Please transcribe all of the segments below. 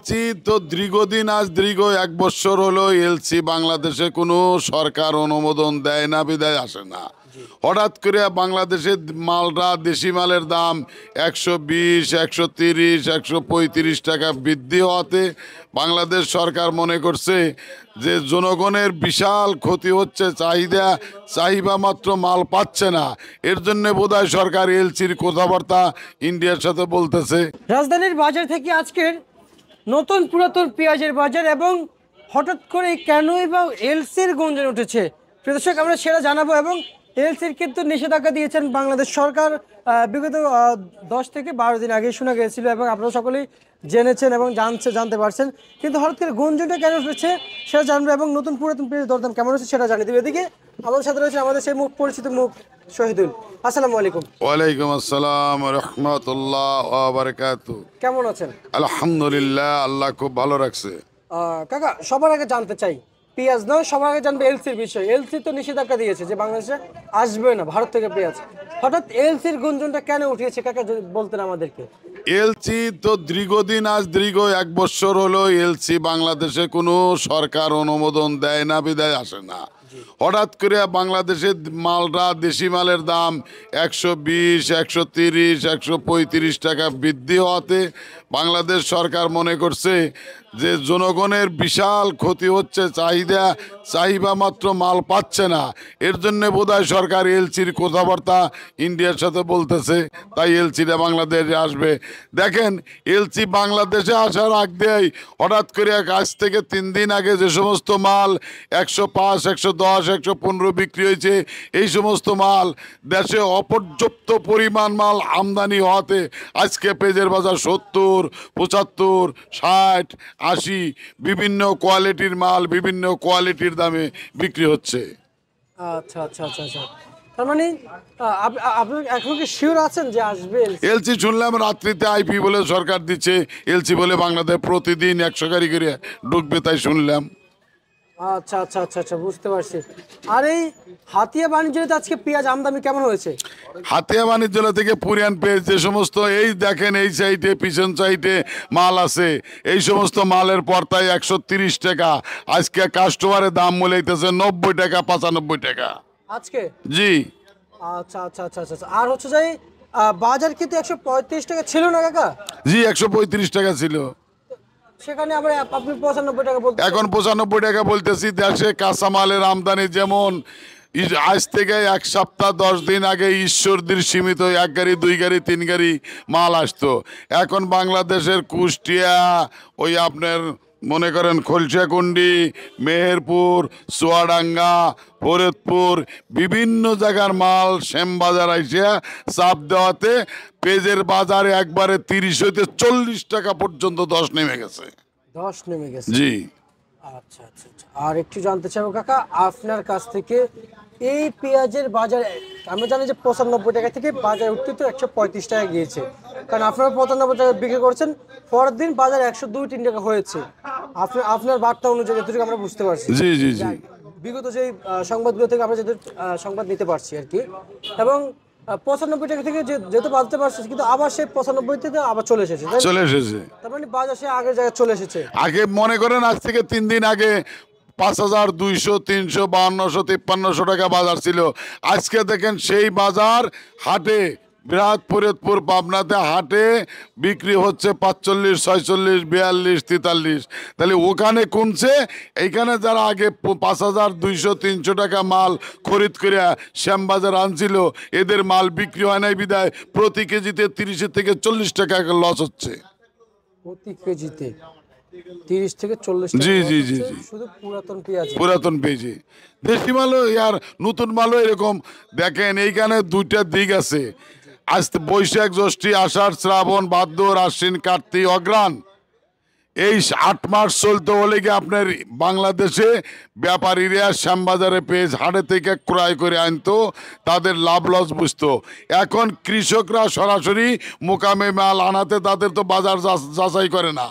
LC তো দীর্ঘদিন, আজ দীর্ঘ 1 বছর হলো এলসি বাংলাদেশে কোনো সরকার অনুমোদন দেয় না, বিদায় আসে না। হঠাৎ করে বাংলাদেশের মালটা, দেশি মালের দাম 120, 130, 135 টাকা বৃদ্ধি হওয়াতে বাংলাদেশ সরকার মনে করছে যে জনগণের বিশাল ক্ষতি হচ্ছে, চাহিদা মাত্র মাল পাচ্ছে না। এর জন্য বোধহয় সরকার এলসির কথাবার্তা ইন্ডিয়ার সাথে বলতেছে। রাজধানীর বাজার থেকে আজকের নতুন পুরাতন পেঁয়াজের বাজার এবং হঠাৎ করে কেনই বা এলসির গুঞ্জন উঠেছে, প্রিয় দর্শক আমরা সেটা জানাবো। এবং এলসির কিন্তু নিষেধাজ্ঞা দিয়েছেন বাংলাদেশ সরকার বিগত 10 থেকে 12 দিন আগে শোনা গিয়েছিল এবং আপনারা সকলেই জেনেছেন এবং জানতে পারছেন। কিন্তু হঠাৎ করে গুঞ্জনটা কেন উঠেছে সেটা জানবো এবং নতুন পুরাতন পেঁয়াজের দরদাম কেমন হচ্ছে সেটা জানিয়ে দেবে। এদিকে আমাদের সাথে রয়েছে আমাদের সেই পরিচিত মুখ শহীদুল। আসসালামু আলাইকুম। ওয়ালাইকুম আসসালাম রহমতুল্লাহ ওয়া বারাকাতুহু। কেমন আছেন? আলহামদুলিল্লাহ, আল্লাহ খুব ভালো রাখছে। কাকা, সবার আগে জানতে চাই, পেঁয়াজ নয়, সবার আগে জানবে এলসির বিষয়। এলসি তো নিষেধাজ্ঞা দিয়েছে যে বাংলাদেশে আসবে না ভারত থেকে পেঁয়াজ। হঠাৎ এলসির গুঞ্জনটা কেন উঠিয়েছে কাকা, যদি বলতেন আমাদেরকে। এলসি তো দীর্ঘদিন, আজ দীর্ঘ 1 বছর হলো এলসি বাংলাদেশে কোনো সরকার অনুমোদন দেয় না, বিদায় আসে না। হঠাৎ করে বাংলাদেশের মালটা, দেশি মালের দাম 120, 130, 135 টাকা বৃদ্ধি হওয়াতে বাংলাদেশ সরকার মনে করছে যে জনগণের বিশাল ক্ষতি হচ্ছে, চাহিদা মাত্র মাল পাচ্ছে না। এর জন্য বোধহয় সরকার এলসির কথাবার্তা ইন্ডিয়ার সাথে বলতেছে, তাই এলসিটা বাংলাদেশে আসবে। দেখেন, এলসি বাংলাদেশে আসার আগ দিয়েই হঠাৎ করে আজ থেকে 3 দিন আগে যে সমস্ত মাল 105, 110, 115 বিক্রি হয়েছে, এই সমস্ত মাল দেশে অপর্যাপ্ত পরিমাণ মাল আমদানি হওয়াতে আজকে পেঁয়াজের বাজার 70, 75, 60, 80 বিভিন্ন কোয়ালিটির মাল বিভিন্ন কোয়ালিটির দামে বিক্রি হচ্ছে। আচ্ছা আচ্ছা আচ্ছা আচ্ছা, তার মানে আপনি এখন কি শিওর আছেন যে আসবে এলসি? শুনলাম রাত্রিতে আইপি বলে সরকার দিচ্ছে, এলসি বলে বাংলাদেশ প্রতিদিন 100 গাড়ি করে ঢুকবে, তাই শুনলাম। আচ্ছা আচ্ছা আচ্ছা আচ্ছা, বুঝতে পারছি। আর এই হাতিয়া বাণিজ্যতে আজকে পেঁয়াজ আমদানি কেমন হয়েছে? হাতিয়া বাণিজ্যলা থেকে পুরিয়ান পেঁয়াজ যে সমস্ত, এই দেখেন এই সাইডে পিছন সাইডে মাল আছে, এই সমস্ত মালের পর্তায় 130 টাকা। আজকে কাস্টমারের দাম মূলাইতেছে 90 টাকা, 95 টাকা আজকে। জি। আচ্ছা আচ্ছা আচ্ছা আচ্ছা, আর হচ্ছে যে বাজার কিন্তু 135 টাকা ছিল না কাকা? জি, 135 টাকা ছিল, সেখানে আবার আপনি 95 টাকা বলতে। এখন 95 টাকা বলতেছি। দেশে কাঁচামালের আমদানি যেমন আজ থেকে 1 সপ্তাহ 10 দিন আগে ঈশ্বরদীর সীমিত 1 গাড়ি 2 গাড়ি 3 গাড়ি মাল আসতো, এখন বাংলাদেশের কুষ্টিয়া, ওই আপনার মনে করেন খলসাকুন্ডি, মেহেরপুর, চুয়াডাঙ্গা, ফরিদপুর বিভিন্ন জায়গার মাল শ্যামবাজার আইসিয়া চাপ দেওয়াতে পেঁয়াজের বাজারে একবারে 30 হইতে 40 টাকা পর্যন্ত 10 নেমে গেছে। 10 নেমে গেছে? জি। আচ্ছা আচ্ছা আচ্ছা, আর একটু জানতে চাইবো কাকা আপনার কাছ থেকে, এই পেঁয়াজের বাজার আমরা জানি যে 95 টাকা থেকে বাজার উঠতে তো 135 টাকা গিয়েছে, কারণ আপনারা 95 টাকা বিক্রি করছেন, পরের দিন বাজার 102-3 টাকা হয়েছে। আপনার বার্তা অনুযায়ী যতটুকু আমরা বুঝতে পারছি, জি জি জি, বিগত যে সংবাদগুলো থেকে আমরা যেহেতু সংবাদ নিতে পারছি আর কি, এবং 95 টাকা থেকে যেহেতু বাড়তে পারছে, কিন্তু আবার সেই 95 থেকে আবার চলে এসেছে। তার মানে বাজার সে আগের জায়গায় চলে এসেছে। আগে মনে করেন আজ থেকে 3 দিন আগে 5200, 300, 5200, 5300 টাকা বাজার ছিল। আজকে দেখেন সেই বাজার হাটে, বিরাট ফরিদপুর পাবনাতে হাটে বিক্রি হচ্ছে 45, 46, 42, 43। তাহলে ওখানে কমছে, এইখানে যারা আগে 5200, 300 টাকা মাল খরিদ করে শ্যামবাজার আনছিল, এদের মাল বিক্রি হয় নাই, বিদায় প্রতি কেজিতে 30 থেকে 40 টাকা লস হচ্ছে। প্রতি কেজিতে 30 থেকে 40 টাকা? জি জি জি জি, শুধু পুরাতন পেঁয়াজ? পুরাতন পেঁয়াজি। দেশি মালও আর নতুন মালও এরকম। দেখেন এইখানে 2টা দিক আছে, আজ বৈশাখ, জ্যৈষ্ঠ, আষাঢ়, শ্রাবণ, ভাদ্র, আশ্বিন, কার্তিক, অগ্রহায়ণ, এই 8 মাস চলতে হলে কি আপনার বাংলাদেশে ব্যাপারীরা শ্যামবাজারে পেঁয়াজ হাটে থেকে ক্রয় করে আনতো, তাদের লাভ লস বুঝতো। এখন কৃষকরা সরাসরি মোকামে মাল আনাতে তাদের তো বাজার যাচাই করে না।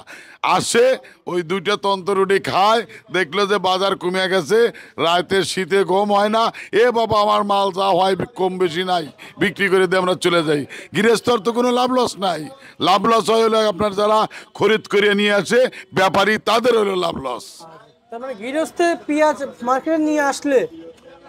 আসে ওই 2টা তন্তরুটি খায়, দেখলো যে বাজার কমে গেছে, রাতে শীতে ঘুম হয় না, এ বাবা আমার মাল যা হয় কম বেশি নাই, বিক্রি করে দিয়ে আমরা চলে যাই। গৃহস্থর তো কোনো লাভ লস নাই, লাভ লস হলো আপনার যারা খরিদ করে নিয়ে আসে ব্যাপারী, তাদের হলো লাভ লস। তার মানে গৃহস্থে পেঁয়াজ মার্কেটে নিয়ে আসলে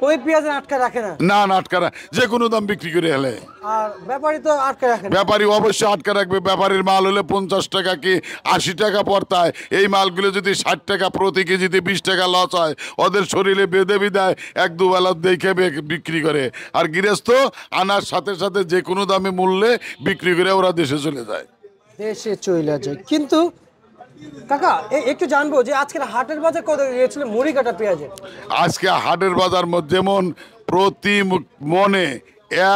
ওই পেঁয়াজ আটকা রাখে না, না না, আটকা যে কোনো দাম বিক্রি করে হেলে। আর ব্যাপারী তো আটকা রাখে না। ব্যাপারী অবশ্যই আটকা রাখবে। ব্যাপারীর মাল হলে 50 টাকা কি 80 টাকা পড়তায়, এই মালগুলো যদি 60 টাকা প্রতি কেজিতে 20 টাকা লস হয়, ওদের শরীরে বেঁধে বিদায় 1-2 বেলা দেখে বিক্রি করে। আর গৃহস্থ আনার সাথে সাথে যে কোনো দামে মূল্যে বিক্রি করে ওরা দেশে চলে যায়। দেশে চলে যায়। কিন্তু কাকা একটু জানবো যে আজকের হাটের বাজার কত গিয়েছিল মুড়ি কাটা পেঁয়াজের? আজকে হাটের বাজার যেমন প্রতি মনে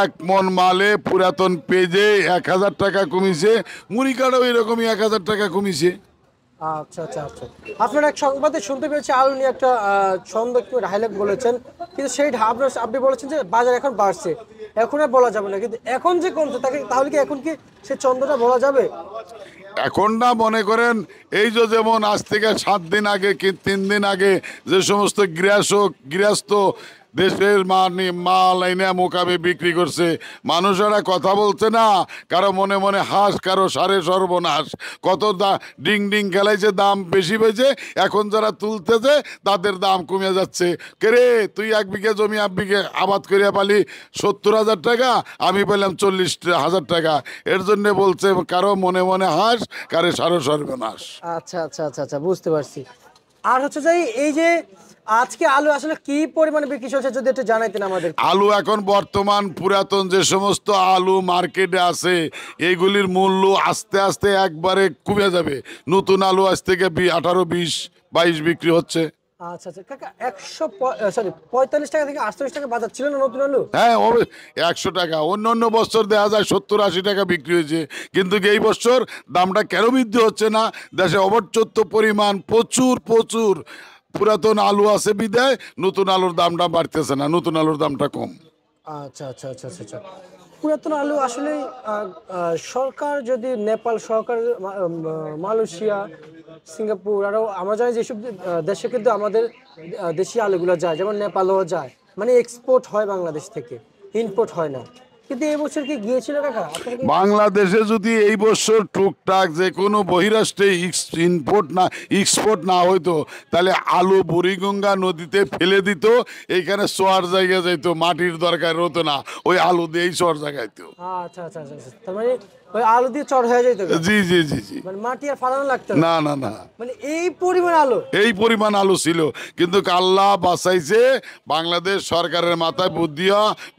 1 মন মালে পুরাতন পেজে 1000 টাকা কমিছে, মুড়ি কাটাও এরকমই 1000 টাকা কমিছে। আচ্ছা আচ্ছা আচ্ছা। আপনার এক সংবাদে শুনতে পেয়েছি আলু নিয়ে একটা ছন্দ একটু ডায়লগ বলেছেন, কিন্তু সেই আপনি বলেছেন যে বাজার এখন বাড়ছে, এখন আর বলা যাবে না, কিন্তু এখন যে কমছে তাকে তাহলে কি এখন কি সেই ছন্দটা বলা যাবে? এখন না, মনে করেন এই যে যেমন আজ থেকে 7 দিন আগে কি 3 দিন আগে যে সমস্ত গৃহস্থ দেশের মাল আইনে মোকামে বিক্রি করছে, মানুষেরা কথা বলছে না, কারো মনে মনে হাস, কারো সারে সর্বনাশ, কত ডিং ডিং খেলাইছে, দাম বেশি পেয়েছে। এখন যারা তুলতেছে তাদের দাম কমে যাচ্ছে। কে তুই 1 বিঘে জমি 1 বিঘে আবাদ করিয়া পালি 70,000 টাকা, আমি পেলাম 40,000 টাকা। এর জন্য বলছে কারো মনে মনে হাস, কারো সারো সর্বনাশ। আচ্ছা আচ্ছা আচ্ছা আচ্ছা, বুঝতে পারছি। আর হচ্ছে যে এই যে আজকে আলু আসলে কি পরিমাণে বিক্রি চলছে যদি একটু জানাইতেন আমাদের। আলু এখন বর্তমান পুরাতন যে সমস্ত আলু মার্কেটে আছে, এইগুলির মূল্য আস্তে আস্তে একবারে কমে যাবে। নতুন আলু আজ থেকে 18, 20, 22 বিক্রি হচ্ছে। আচ্ছা আচ্ছা কাকা, 45 টাকা থেকে 48 টাকা বাজার ছিল না নতুন আলু? হ্যাঁ, 100 টাকা। অন্য বছর দেখা যায় 70-80 টাকা বিক্রি হয়েছে, কিন্তু এই বছর দামটা কেন বৃদ্ধি হচ্ছে না? দেশে অবচ্যত্ত পরিমাণ প্রচুর পুরাতন আলু আছে বিদায় নতুন আলুর দামটা বাড়তেছে না, নতুন আলুর দামটা কম। আচ্ছা আচ্ছা আচ্ছা আচ্ছা আচ্ছা। পুরাতন আলু আসলে সরকার যদি নেপাল সরকার, মালয়েশিয়া, সিঙ্গাপুর, আরও আমরা জানি যেসব দেশে কিন্তু আমাদের দেশি আলুগুলো যায়, যেমন নেপালও যায়, মানে এক্সপোর্ট হয় বাংলাদেশ থেকে, ইম্পোর্ট হয় না। কিন্তু এই বছর কি গিয়েছিল কাকা? বাংলাদেশে যদি এই বছর টুকটাক যে কোনো বহিরাষ্ট্রে এক্সপোর্ট না হইতো, তাহলে আলু বুড়িগঙ্গা নদীতে ফেলে দিত, এইখানে শোয়ার জায়গা যাইতো, মাটির দরকার হতো না, ওই আলু দিয়েই শোয়ার জায়গাইতো। আচ্ছা আচ্ছা আচ্ছা আচ্ছা, তার মানে ওই আলু দিয়ে চড় হয়ে যেত? জি জি জি জি। মানে মাটি আর ফালানো লাগতো না না না, মানে এই পরিমাণ আলু? এই পরিমাণ আলু ছিল, কিন্তু আল্লাহ বাঁচাইছে, বাংলাদেশ সরকারের মাথায় বুদ্ধি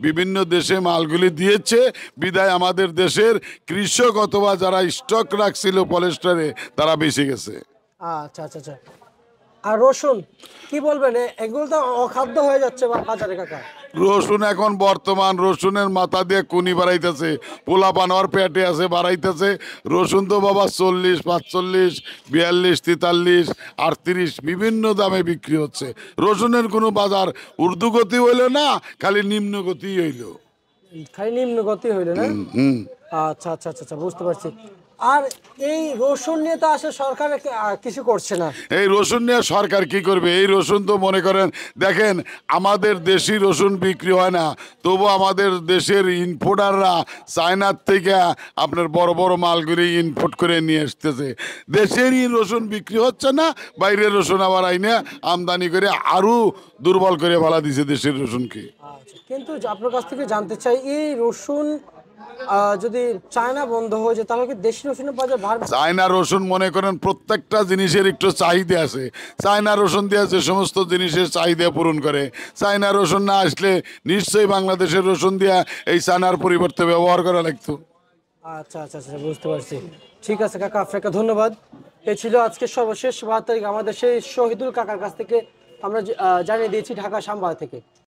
বিভিন্ন দেশে মালগুলি দিয়েছে বিদায় আমাদের দেশের কৃষক অথবা যারা স্টক রাখছিল পলেস্টারে তারা বেঁচে গেছে। আচ্ছা আচ্ছা আচ্ছা। আর রসুন কি বলবেন, এগুলো তো অখাদ্য হয়ে যাচ্ছে বাজারে কাকা। রসুন এখন বর্তমান রসুনের মাথা দিয়ে কুনি বাড়াইতেছে, পোলা পানোয়ার পেটে আছে বাড়াইতেছে। রসুন তো বাবা 40, 45, 42, 43, 38 বিভিন্ন দামে বিক্রি হচ্ছে। রসুনের কোনো বাজার ঊর্ধ্বগতি হইল না, খালি নিম্নগতি হইল। খালি নিম্নগতি হইল না? আচ্ছা আচ্ছা আচ্ছা আচ্ছা, বুঝতে পারছি। আর এই রসুন নিয়ে তো আসলে সরকার কিছু করছে না। এই রসুন নিয়ে সরকার কি করবে? এই রসুন তো মনে করেন, দেখেন আমাদের দেশি রসুন বিক্রি হয় না, তবু আমাদের দেশের ইম্পোর্টাররা চায়নার থেকে আপনার বড় বড় মালগুলি ইম্পোর্ট করে নিয়ে আসতেছে। দেশেরই রসুন বিক্রি হচ্ছে না, বাইরের রসুন আবার আইনে আমদানি করে আরও দুর্বল করে ফেলা দিছে দেশের রসুনকে। আচ্ছা, কিন্তু আপনার কাছ থেকে জানতে চাই, এই রসুন যদি চায়না বন্ধ হয়ে যায় তাহলে কি দেশি রসুনের বাজার বাড়বে? চায়না রসুন মনে করেন প্রত্যেকটা জিনিসের একটু চাহিদা আছে। চায়না রসুন দিয়ে যে সমস্ত জিনিসের চাহিদা পূরণ করে, চায়না রসুন না আসলে নিশ্চয়ই বাংলাদেশের রসুন দিয়া এই চায়নার পরিবর্তে ব্যবহার করা লাগতো। আচ্ছা আচ্ছা আচ্ছা, বুঝতে পারছি। ঠিক আছে কাকা, আপনাকে ধন্যবাদ। এ ছিল আজকে সর্বশেষ 72 তারিখ আমাদের সেই শহীদুল কাকার কাছ থেকে আমরা জানিয়ে দিয়েছি ঢাকা শ্যামবাজার থেকে।